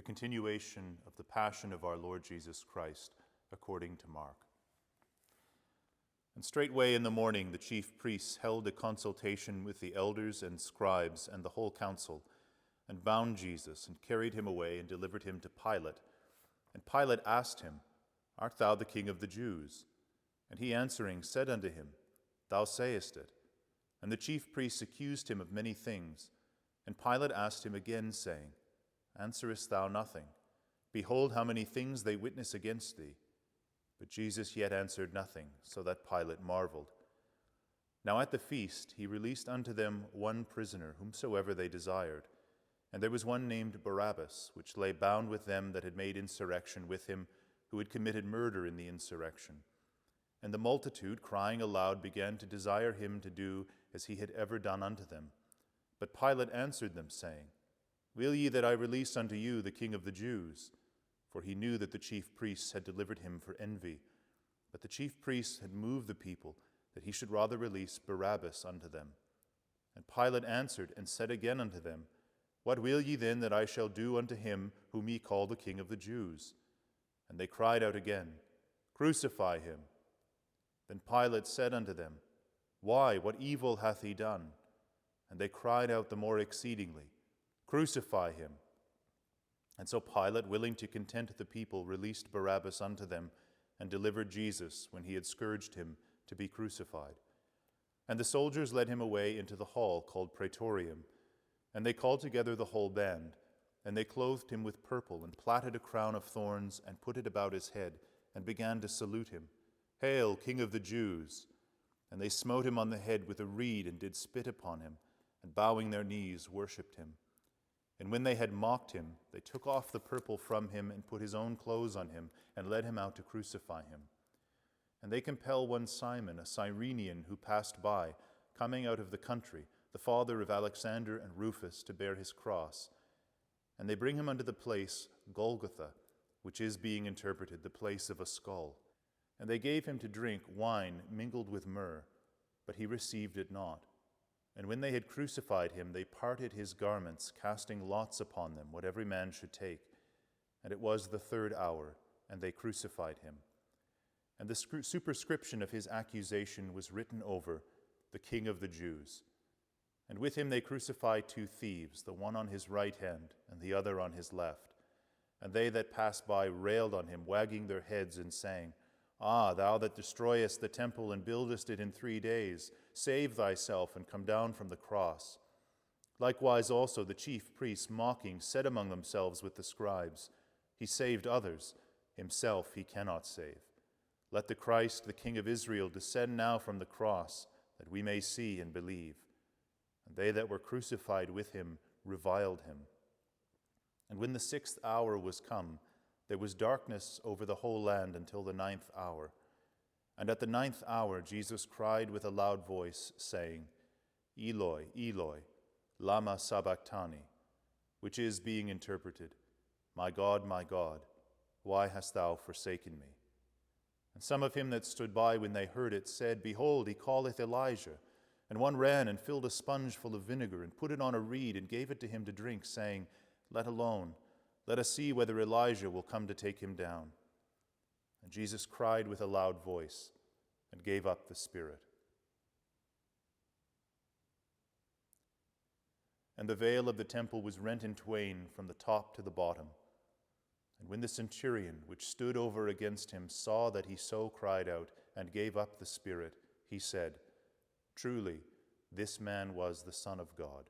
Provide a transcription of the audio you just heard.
the continuation of the Passion of our Lord Jesus Christ, according to Mark. And straightway in the morning the chief priests held a consultation with the elders and scribes and the whole council, and bound Jesus, and carried him away, and delivered him to Pilate. And Pilate asked him, Art thou the King of the Jews? And he answering said unto him, Thou sayest it. And the chief priests accused him of many things. And Pilate asked him again, saying, Answerest thou nothing? Behold, how many things they witness against thee. But Jesus yet answered nothing, so that Pilate marveled. Now at the feast he released unto them one prisoner, whomsoever they desired. And there was one named Barabbas, which lay bound with them that had made insurrection with him, who had committed murder in the insurrection. And the multitude, crying aloud, began to desire him to do as he had ever done unto them. But Pilate answered them, saying, Will ye that I release unto you the King of the Jews? For he knew that the chief priests had delivered him for envy. But the chief priests had moved the people, that he should rather release Barabbas unto them. And Pilate answered and said again unto them, What will ye then that I shall do unto him whom ye call the King of the Jews? And they cried out again, Crucify him. Then Pilate said unto them, Why, what evil hath he done? And they cried out the more exceedingly, Crucify him. And so Pilate, willing to content the people, released Barabbas unto them, and delivered Jesus, when he had scourged him, to be crucified. And the soldiers led him away into the hall called Praetorium. And they called together the whole band, and they clothed him with purple, and platted a crown of thorns, and put it about his head, and began to salute him, Hail, King of the Jews! And they smote him on the head with a reed, and did spit upon him, and bowing their knees worshipped him. And when they had mocked him, they took off the purple from him, and put his own clothes on him, and led him out to crucify him. And they compel one Simon, a Cyrenian, who passed by, coming out of the country, the father of Alexander and Rufus, to bear his cross. And they bring him unto the place Golgotha, which is, being interpreted, the place of a skull. And they gave him to drink wine mingled with myrrh, but he received it not. And when they had crucified him, they parted his garments, casting lots upon them, what every man should take. And it was the 3rd hour, and they crucified him. And the superscription of his accusation was written over, The King of the Jews. And with him they crucified 2 thieves, the one on his right hand, and the other on his left. And they that passed by railed on him, wagging their heads, and saying, Ah, thou that destroyest the temple and buildest it in 3 days, save thyself and come down from the cross. Likewise also the chief priests, mocking, said among themselves with the scribes, He saved others, himself he cannot save. Let the Christ, the King of Israel, descend now from the cross, that we may see and believe. And they that were crucified with him reviled him. And when the 6th hour was come, there was darkness over the whole land until the 9th hour. And at the 9th hour Jesus cried with a loud voice, saying, Eloi, Eloi, lama sabachthani, which is, being interpreted, my God, why hast thou forsaken me? And some of him that stood by when they heard it said, Behold, he calleth Elijah. And one ran and filled a sponge full of vinegar, and put it on a reed, and gave it to him to drink, saying, Let alone, let us see whether Elijah will come to take him down. And Jesus cried with a loud voice, and gave up the spirit. And the veil of the temple was rent in twain from the top to the bottom. And when the centurion, which stood over against him, saw that he so cried out, and gave up the spirit, he said, Truly, this man was the Son of God.